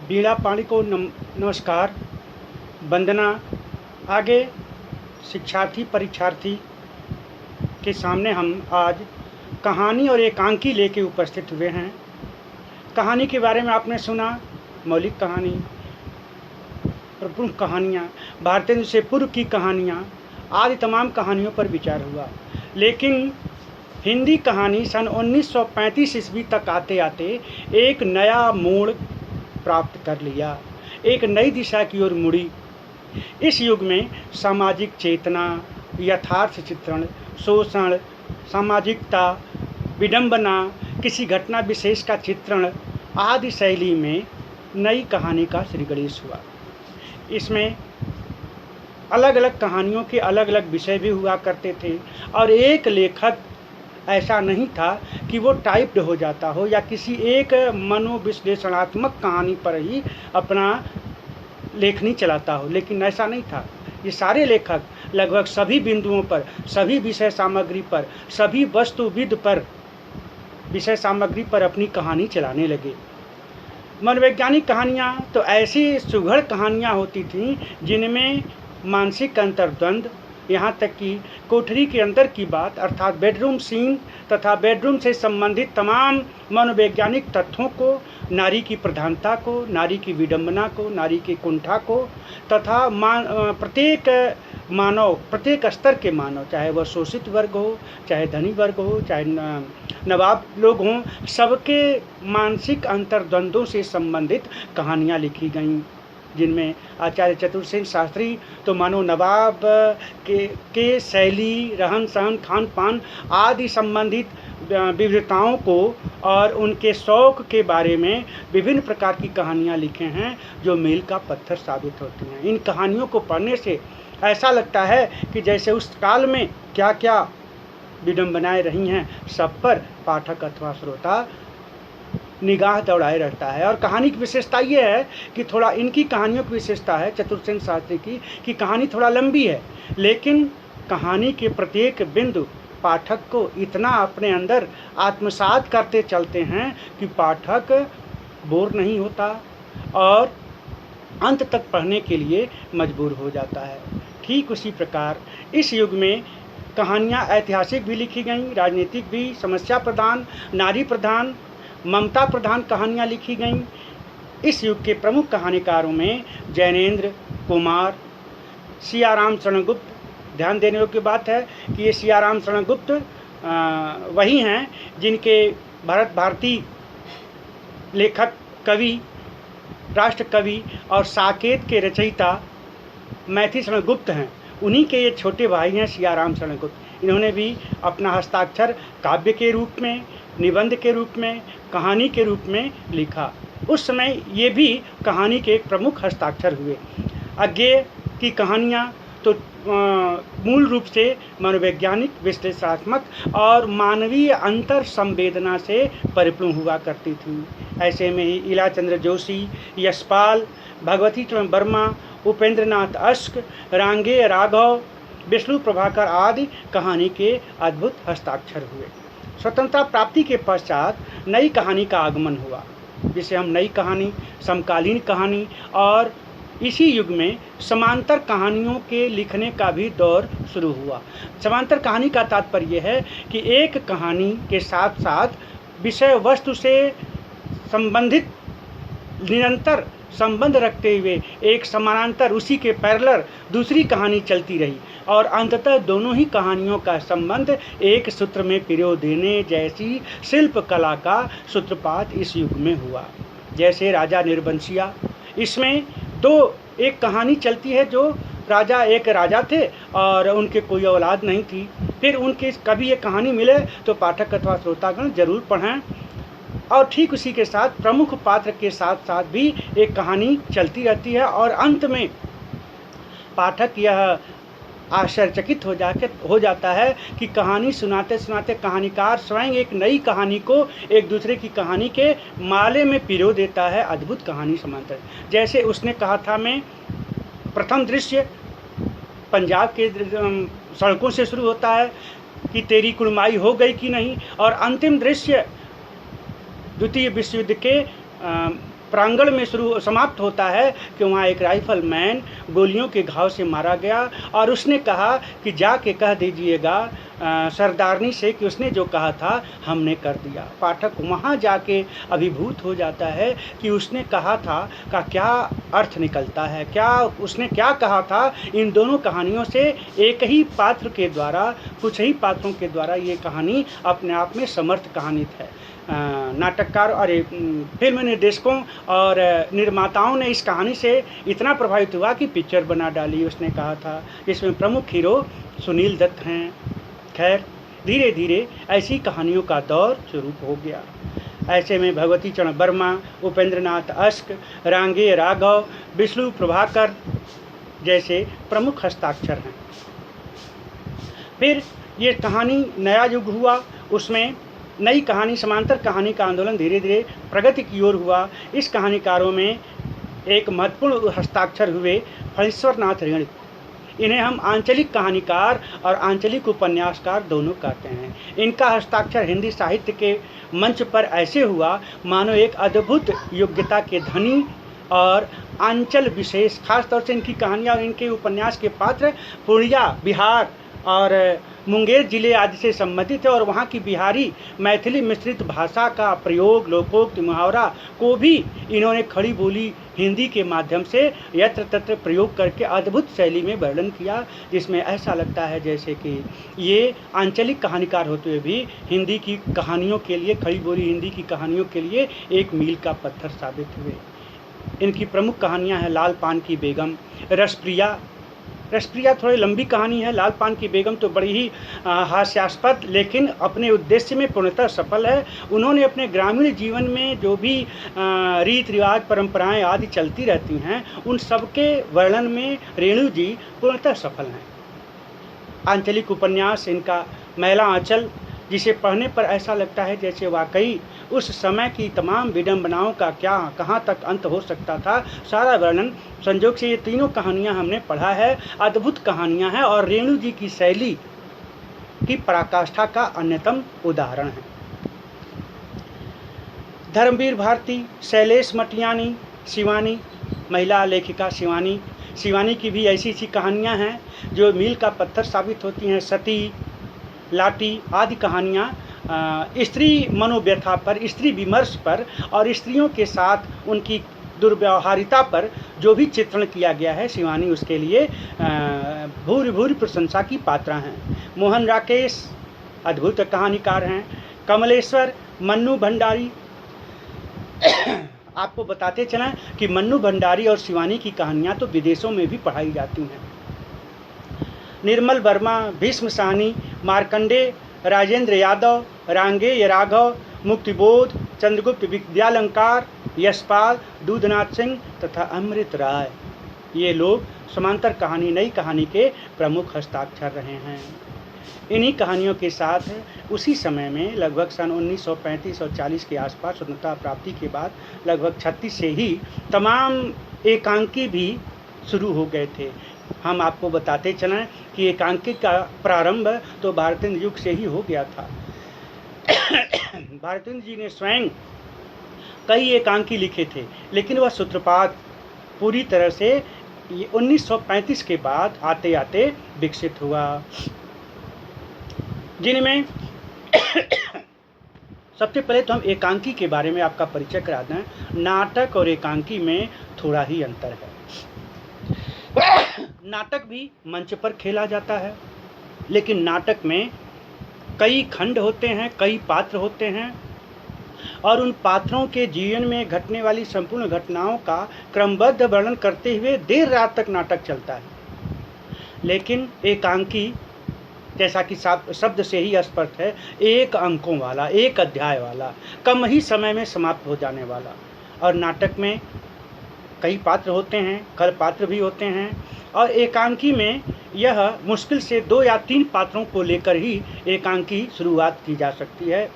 बीड़ा पाणी को नमस्कार, वंदना। आगे शिक्षार्थी परीक्षार्थी के सामने हम आज कहानी और एकांकी लेके उपस्थित हुए हैं। कहानी के बारे में आपने सुना, मौलिक कहानी, प्रमुख कहानियाँ, भारतेंदु से पूर्व की कहानियाँ आदि तमाम कहानियों पर विचार हुआ। लेकिन हिंदी कहानी सन 1935 ईस्वी तक आते आते एक नया मोड़ प्राप्त कर लिया, एक नई दिशा की ओर मुड़ी। इस युग में सामाजिक चेतना, यथार्थ चित्रण, शोषण, सामाजिकता, विडंबना, किसी घटना विशेष का चित्रण आदि शैली में नई कहानी का श्रीगणेश हुआ। इसमें अलग अलग कहानियों के अलग अलग विषय भी हुआ करते थे और एक लेखक ऐसा नहीं था कि वो टाइप्ड हो जाता हो या किसी एक मनोविश्लेषणात्मक कहानी पर ही अपना लेखनी चलाता हो, लेकिन ऐसा नहीं था। ये सारे लेखक लगभग सभी बिंदुओं पर, सभी विषय सामग्री पर, सभी वस्तुविद पर, विषय सामग्री पर अपनी कहानी चलाने लगे। मनोवैज्ञानिक कहानियाँ तो ऐसी सुघड़ कहानियाँ होती थीं जिनमें मानसिक अंतर्द्वंद, यहाँ तक कि कोठरी के अंदर की बात अर्थात बेडरूम सीन तथा बेडरूम से संबंधित तमाम मनोवैज्ञानिक तथ्यों को, नारी की प्रधानता को, नारी की विडंबना को, नारी की कुंठा को तथा प्रत्येक मानव, प्रत्येक स्तर के मानव, चाहे वह शोषित वर्ग हो, चाहे धनी वर्ग हो, चाहे नवाब लोग हों, सबके मानसिक अंतर्द्वंद्वों से संबंधित कहानियाँ लिखी गईं, जिनमें आचार्य चतुर्सेन शास्त्री तो मानो नवाब के शैली, रहन सहन, खान पान आदि संबंधित विविधताओं को और उनके शौक के बारे में विभिन्न प्रकार की कहानियाँ लिखे हैं जो मील का पत्थर साबित होती हैं। इन कहानियों को पढ़ने से ऐसा लगता है कि जैसे उस काल में क्या क्या विडंबनाएं रही हैं, सब पर पाठक अथवा श्रोता निगाह दौड़ाए रहता है। और कहानी की विशेषता ये है कि थोड़ा इनकी कहानियों की विशेषता है चतुर्सेन शास्त्री की कि कहानी थोड़ा लंबी है, लेकिन कहानी के प्रत्येक बिंदु पाठक को इतना अपने अंदर आत्मसात करते चलते हैं कि पाठक बोर नहीं होता और अंत तक पढ़ने के लिए मजबूर हो जाता है। ठीक उसी प्रकार इस युग में कहानियाँ ऐतिहासिक भी लिखी गईं, राजनीतिक भी, समस्या प्रधान, नारी प्रधान, ममता प्रधान कहानियाँ लिखी गईं। इस युग के प्रमुख कहानीकारों में जैनेन्द्र, कुमार, सियाराम शरण गुप्त। ध्यान देने योग्य बात है कि ये सियाराम शरण गुप्त वही हैं जिनके भारतीय लेखक, कवि, राष्ट्र कवि और साकेत के रचयिता मैथिली शरण गुप्त हैं। उन्हीं के ये छोटे भाई हैं सियाराम शरण गुप्त। इन्होंने भी अपना हस्ताक्षर काव्य के रूप में, निबंध के रूप में, कहानी के रूप में लिखा। उस समय ये भी कहानी के एक प्रमुख हस्ताक्षर हुए। अज्ञेय की कहानियाँ तो मूल रूप से मनोवैज्ञानिक, विश्लेषणात्मक और मानवीय अंतर संवेदना से परिपूर्ण हुआ करती थी। ऐसे में ही इला चंद्र जोशी, यशपाल, भगवती चरण वर्मा, उपेंद्रनाथ अश्क, रांगेय राघव, विष्णु प्रभाकर आदि कहानी के अद्भुत हस्ताक्षर हुए। स्वतंत्रता प्राप्ति के पश्चात नई कहानी का आगमन हुआ, जिसे हम नई कहानी, समकालीन कहानी और इसी युग में समांतर कहानियों के लिखने का भी दौर शुरू हुआ। समांतर कहानी का तात्पर्य है कि एक कहानी के साथ साथ विषय वस्तु से संबंधित निरंतर संबंध रखते हुए एक समानांतर, उसी के पैरेलल दूसरी कहानी चलती रही और अंततः दोनों ही कहानियों का संबंध एक सूत्र में पिरो देने जैसी शिल्प कला का सूत्रपात इस युग में हुआ। जैसे राजा निर्वंशिया, इसमें एक कहानी चलती है जो एक राजा थे और उनके कोई औलाद नहीं थी। फिर उनके कभी ये कहानी मिले तो पाठक अथवा श्रोतागण जरूर पढ़ें। और ठीक उसी के साथ प्रमुख पात्र के साथ साथ भी एक कहानी चलती रहती है और अंत में पाठक यह आश्चर्यचकित हो जाता है कि कहानी सुनाते सुनाते कहानीकार स्वयं एक नई कहानी को एक दूसरे की कहानी के माले में पिरो देता है। अद्भुत कहानी समांतर, जैसे उसने कहा था, मैं प्रथम दृश्य पंजाब के सड़कों से शुरू होता है कि तेरी कुड़माई हो गई कि नहीं, और अंतिम दृश्य द्वितीय विश्व युद्ध के प्रांगण में शुरू समाप्त होता है कि वहाँ एक राइफल मैन गोलियों के घाव से मारा गया और उसने कहा कि जाके कह दीजिएगा सरदारनी से कि उसने जो कहा था हमने कर दिया। पाठक वहाँ जाके अभिभूत हो जाता है कि उसने कहा था का क्या अर्थ निकलता है, क्या उसने क्या कहा था। इन दोनों कहानियों से एक ही पात्र के द्वारा, कुछ ही पात्रों के द्वारा ये कहानी अपने आप में समर्थ कहानी है। नाटककार और फिल्म निर्देशकों और निर्माताओं ने इस कहानी से इतना प्रभावित हुआ कि पिक्चर बना डाली। उसने कहा था जिसमें प्रमुख हीरो सुनील दत्त हैं। खैर धीरे धीरे ऐसी कहानियों का दौर शुरू हो गया। ऐसे में भगवती चरण वर्मा, उपेंद्र नाथ अश्क, रांगे राघव, विष्णु प्रभाकर जैसे प्रमुख हस्ताक्षर हैं। फिर ये कहानी नया युग हुआ, उसमें नई कहानी समांतर कहानी का आंदोलन धीरे धीरे प्रगति की ओर हुआ। इस कहानीकारों में एक महत्वपूर्ण हस्ताक्षर हुए फणीश्वर नाथ ऋण। इन्हें हम आंचलिक कहानीकार और आंचलिक उपन्यासकार दोनों कहते हैं। इनका हस्ताक्षर हिंदी साहित्य के मंच पर ऐसे हुआ मानो एक अद्भुत योग्यता के धनी और आंचल विशेष, खास तौर से इनकी कहानियाँ और इनके उपन्यास के पात्र पूर्णिया, बिहार और मुंगेर जिले आदि से संबंधित है और वहाँ की बिहारी मैथिली मिश्रित भाषा का प्रयोग, लोकोक्त, मुहावरा को भी इन्होंने खड़ी बोली हिंदी के माध्यम से यत्र तत्र प्रयोग करके अद्भुत शैली में वर्णन किया, जिसमें ऐसा लगता है जैसे कि ये आंचलिक कहानीकार होते हुए भी हिंदी की कहानियों के लिए, खड़ी बोली हिंदी की कहानियों के लिए एक मील का पत्थर साबित हुए। इनकी प्रमुख कहानियाँ हैं लाल पान की बेगम, रसप्रिया। रसप्रिया थोड़ी लंबी कहानी है, लाल पान की बेगम तो बड़ी ही हास्यास्पद लेकिन अपने उद्देश्य में पूर्णतः सफल है। उन्होंने अपने ग्रामीण जीवन में जो भी रीति रिवाज, परंपराएं आदि चलती रहती हैं, उन सबके वर्णन में रेणु जी पूर्णतः सफल हैं। आंचलिक उपन्यास इनका मैला आंचल, जिसे पढ़ने पर ऐसा लगता है जैसे वाकई उस समय की तमाम विडंबनाओं का क्या कहाँ तक अंत हो सकता था, सारा वर्णन। संजोग से ये तीनों कहानियाँ हमने पढ़ा है, अद्भुत कहानियाँ हैं और रेणु जी की शैली की पराकाष्ठा का अन्यतम उदाहरण है। धर्मवीर भारती, शैलेश मटियानी, शिवानी, महिला लेखिका शिवानी की भी ऐसी कहानियाँ हैं जो मील का पत्थर साबित होती हैं। सती, लाटी आदि कहानियाँ स्त्री मनोव्यथा पर, स्त्री विमर्श पर और स्त्रियों के साथ उनकी दुर्व्यवहारिता पर जो भी चित्रण किया गया है, शिवानी उसके लिए भूरि भूरि प्रशंसा की पात्रा हैं। मोहन राकेश अद्भुत कहानीकार हैं। कमलेश्वर, मन्नू भंडारी। आपको बताते चलें कि मन्नू भंडारी और शिवानी की कहानियाँ तो विदेशों में भी पढ़ाई जाती हैं। निर्मल वर्मा, भीष्म साहनी, मार्कंडे, राजेंद्र यादव, रांगे राघव, मुक्तिबोध, चंद्रगुप्त विद्यालंकार, यशपाल, दूधनाथ सिंह तथा अमृत राय, ये लोग समांतर कहानी, नई कहानी के प्रमुख हस्ताक्षर रहे हैं। इन्हीं कहानियों के साथ उसी समय में लगभग सन 1935 और 40 के आसपास स्वतंत्रता प्राप्ति के बाद लगभग 36 से ही तमाम एकांकी भी शुरू हो गए थे। हम आपको बताते चलें कि एकांकी का प्रारंभ तो भारतेंद्र युग से ही हो गया था। भारतेंद्र जी ने स्वयं कई एकांकी लिखे थे, लेकिन वह सूत्रपात पूरी तरह से 1935 के बाद आते आते विकसित हुआ, जिनमें सबसे पहले तो हम एकांकी के बारे में आपका परिचय करा दें। नाटक और एकांकी में थोड़ा ही अंतर है। नाटक भी मंच पर खेला जाता है, लेकिन नाटक में कई खंड होते हैं, कई पात्र होते हैं और उन पात्रों के जीवन में घटने वाली संपूर्ण घटनाओं का क्रमबद्ध वर्णन करते हुए देर रात तक नाटक चलता है। लेकिन एकांकी, जैसा कि शब्द से ही स्पष्ट है, एक अंकों वाला, एक अध्याय वाला, कम ही समय में समाप्त हो जाने वाला। और नाटक में कई पात्र होते हैं, खल पात्र भी होते हैं और एकांकी में यह मुश्किल से 2 या 3 पात्रों को लेकर ही एकांकी शुरुआत की जा सकती है।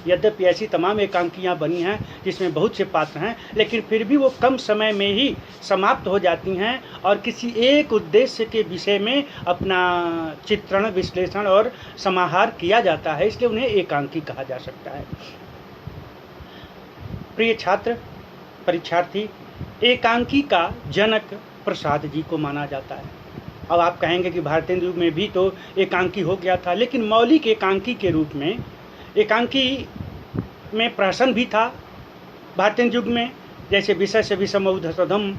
यद्यपि ऐसी तमाम एकांकियाँ बनी हैं जिसमें बहुत से पात्र हैं, लेकिन फिर भी वो कम समय में ही समाप्त हो जाती हैं और किसी एक उद्देश्य के विषय में अपना चित्रण, विश्लेषण और समाहार किया जाता है, इसलिए उन्हें एकांकी कहा जा सकता है। प्रिय छात्र, परीक्षार्थी, एकांकी का जनक प्रसाद जी को माना जाता है। अब आप कहेंगे कि भारतीय युग में भी तो एकांकी हो गया था, लेकिन मौलिक एकांकी के रूप में एकांकी में प्रहसन भी था भारतीय युग में, जैसे विषय से विषम औधसधम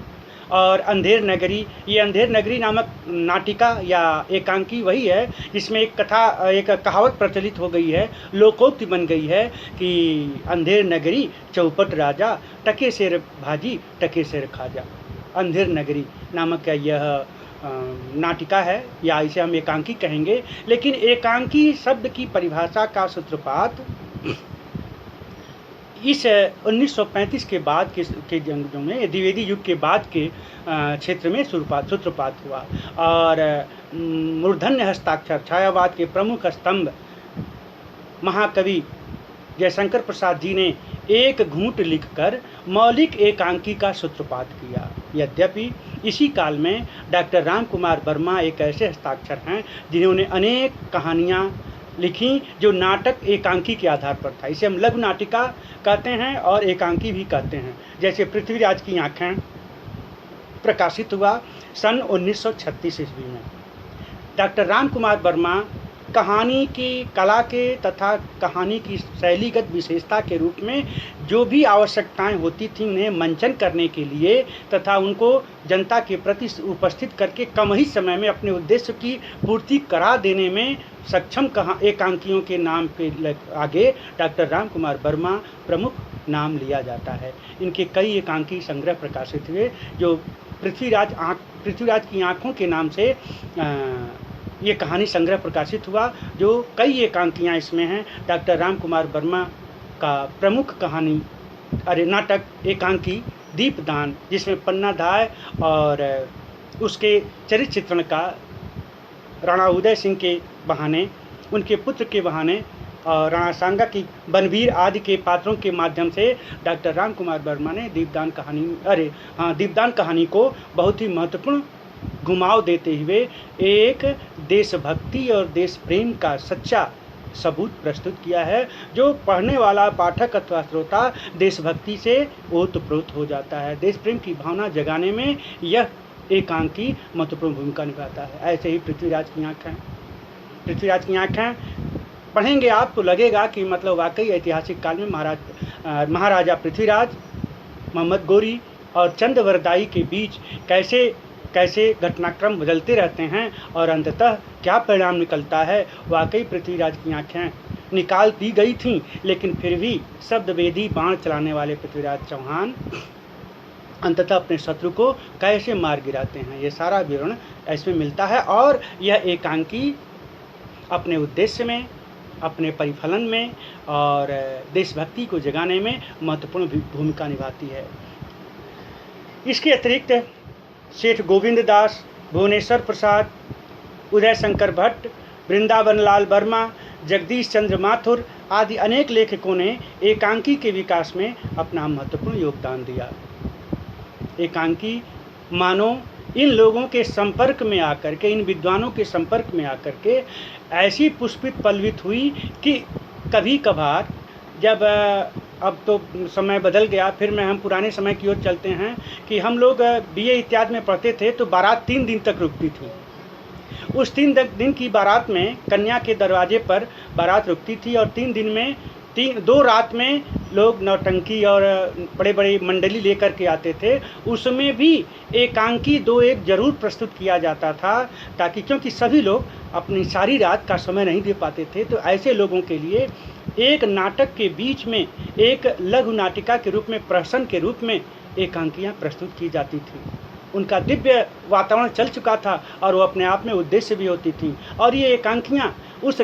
और अंधेर नगरी। ये अंधेर नगरी नामक नाटिका या एकांकी वही है जिसमें एक कहावत प्रचलित हो गई है, लोकोक्ति बन गई है कि अंधेर नगरी चौपट राजा, टके शेर भाजी टके शेर खाजा। अंधेर नगरी नामक यह नाटिका है, या इसे हम एकांकी कहेंगे। लेकिन एकांकी शब्द की परिभाषा का सूत्रपात इस 1935 के बाद के जंगलों में, द्विवेदी युग के बाद के क्षेत्र में सूत्रपात हुआ। और मूर्धन्य हस्ताक्षर छायावाद के प्रमुख स्तंभ महाकवि जयशंकर प्रसाद जी ने एक घूंट लिखकर मौलिक एकांकी का सूत्रपात किया। यद्यपि इसी काल में डॉक्टर राम कुमार वर्मा एक ऐसे हस्ताक्षर हैं जिन्होंने अनेक कहानियाँ लिखी जो नाटक एकांकी के आधार पर था। इसे हम लघु नाटिका कहते हैं और एकांकी भी कहते हैं। जैसे पृथ्वीराज की आँखें प्रकाशित हुआ सन 1936 ईस्वी में। डॉक्टर राम कुमार वर्मा कहानी की कला के तथा कहानी की शैलीगत विशेषता के रूप में जो भी आवश्यकताएं होती थीं उन्हें मंचन करने के लिए तथा उनको जनता के प्रति उपस्थित करके कम ही समय में अपने उद्देश्य की पूर्ति करा देने में सक्षम एकांकियों के नाम के आगे डॉक्टर राम कुमार वर्मा प्रमुख नाम लिया जाता है। इनके कई एकांकी संग्रह प्रकाशित हुए जो पृथ्वीराज की आँखों के नाम से ये कहानी संग्रह प्रकाशित हुआ, जो कई एकांकियाँ इसमें हैं। डॉक्टर राम कुमार वर्मा का प्रमुख नाटक एकांकी दीपदान, जिसमें पन्नाधाय और उसके चरित्र चित्रण का राणा उदय सिंह के बहाने, उनके पुत्र के बहाने और राणा सांगा की बनवीर आदि के पात्रों के माध्यम से डॉक्टर राम कुमार वर्मा ने दीपदान कहानी को बहुत ही महत्वपूर्ण घुमाव देते हुए एक देशभक्ति और देश प्रेम का सच्चा सबूत प्रस्तुत किया है, जो पढ़ने वाला पाठक अथवा श्रोता देशभक्ति से ओतप्रोत हो जाता है। देश प्रेम की भावना जगाने में यह एकांकी महत्वपूर्ण भूमिका निभाता है। ऐसे ही पृथ्वीराज की आँखें पढ़ेंगे आप तो लगेगा कि मतलब वाकई ऐतिहासिक काल में महाराजा पृथ्वीराज, मोहम्मद गोरी और चंद्रवरदाई के बीच कैसे घटनाक्रम बदलते रहते हैं और अंततः क्या परिणाम निकलता है। वाकई पृथ्वीराज की आँखें निकाल दी गई थीं, लेकिन फिर भी शब्दवेदी बाण चलाने वाले पृथ्वीराज चौहान अंततः अपने शत्रु को कैसे मार गिराते हैं, ये सारा विवरण इसमें मिलता है। और यह एकांकी अपने उद्देश्य में, अपने परिफलन में और देशभक्ति को जगाने में महत्वपूर्ण भूमिका निभाती है। इसके अतिरिक्त सेठ गोविंद दास, भुवनेश्वर प्रसाद, उदय शंकर भट्ट, वृंदावन लाल वर्मा, जगदीश चंद्र माथुर आदि अनेक लेखकों ने एकांकी के विकास में अपना महत्वपूर्ण योगदान दिया। एकांकी मानो इन लोगों के संपर्क में आकर के, इन विद्वानों के संपर्क में आकर के ऐसी पुष्पित पल्लवित हुई कि कभी कभार जब अब तो समय बदल गया, फिर हम पुराने समय की ओर चलते हैं कि हम लोग बीए इत्यादि में पढ़ते थे तो बारात 3 दिन तक रुकती थी। उस 3 दिन की बारात में कन्या के दरवाजे पर बारात रुकती थी और 3 दिन में 2 रात में लोग नौटंकी और बड़े बड़े मंडली लेकर के आते थे। उसमें भी एकांकी 2-1 जरूर प्रस्तुत किया जाता था, ताकि क्योंकि सभी लोग अपनी सारी रात का समय नहीं दे पाते थे, तो ऐसे लोगों के लिए एक नाटक के बीच में एक लघु नाटिका के रूप में, प्रहसन के रूप में एकांकियाँ प्रस्तुत की जाती थी। उनका दिव्य वातावरण चल चुका था और वो अपने आप में उद्देश्य भी होती थी। और ये एकांकियाँ उस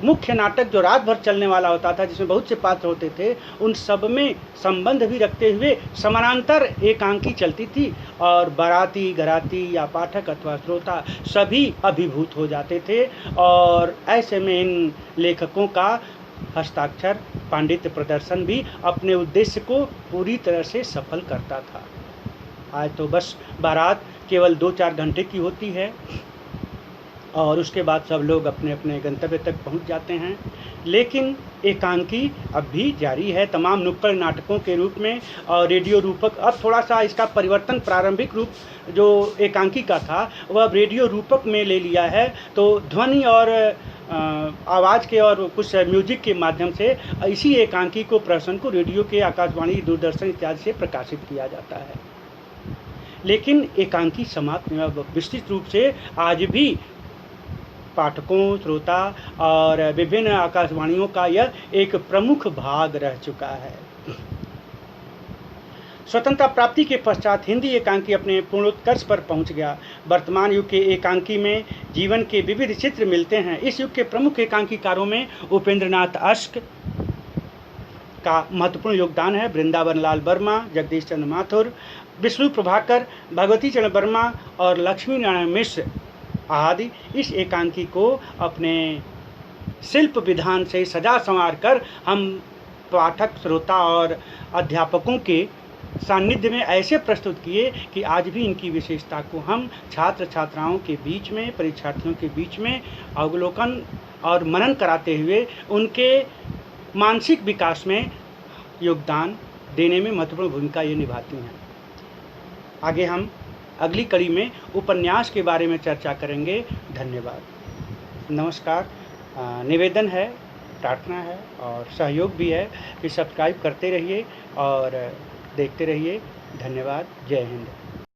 मुख्य नाटक जो रात भर चलने वाला होता था, जिसमें बहुत से पात्र होते थे, उन सब में संबंध भी रखते हुए समानांतर एकांकी चलती थी और बाराती, घराती या पाठक अथवा श्रोता सभी अभिभूत हो जाते थे। और ऐसे में इन लेखकों का हस्ताक्षर, पांडित्य प्रदर्शन भी अपने उद्देश्य को पूरी तरह से सफल करता था। आज तो बस बारात केवल 2-4 घंटे की होती है और उसके बाद सब लोग अपने अपने गंतव्य तक पहुंच जाते हैं। लेकिन एकांकी अब भी जारी है तमाम नुक्कड़ नाटकों के रूप में और रेडियो रूपक। अब थोड़ा सा इसका परिवर्तन, प्रारंभिक रूप जो एकांकी का था वह अब रेडियो रूपक में ले लिया है। तो ध्वनि और आवाज़ के और कुछ म्यूजिक के माध्यम से इसी एकांकी को, प्रहसन को रेडियो के, आकाशवाणी, दूरदर्शन इत्यादि से प्रकाशित किया जाता है। लेकिन एकांकी समाप्त विस्तृत रूप से आज भी पाठकों, श्रोता और विभिन्न आकाशवाणियों का यह एक प्रमुख भाग रह चुका है। स्वतंत्रता प्राप्ति के पश्चात हिंदी एकांकी अपने पूर्णोत्कर्ष पर पहुंच गया। वर्तमान युग के एकांकी में जीवन के विविध चित्र मिलते हैं। इस युग के प्रमुख एकांकीकारों में उपेंद्रनाथ अश्क का महत्वपूर्ण योगदान है। वृंदावन लाल वर्मा, जगदीश चंद्र माथुर, विष्णु प्रभाकर, भगवती चरण वर्मा और लक्ष्मी नारायण मिश्र आदि इस एकांकी को अपने शिल्प विधान से सजा संवार कर हम पाठक, श्रोता और अध्यापकों के सानिध्य में ऐसे प्रस्तुत किए कि आज भी इनकी विशेषता को हम छात्र छात्राओं के बीच में, परीक्षार्थियों के बीच में अवलोकन और मनन कराते हुए उनके मानसिक विकास में योगदान देने में महत्वपूर्ण भूमिका ये निभाती हैं। आगे हम अगली कड़ी में उपन्यास के बारे में चर्चा करेंगे। धन्यवाद, नमस्कार। निवेदन है, प्रार्थना है और सहयोग भी है कि सब्सक्राइब करते रहिए और देखते रहिए। धन्यवाद। जय हिंद।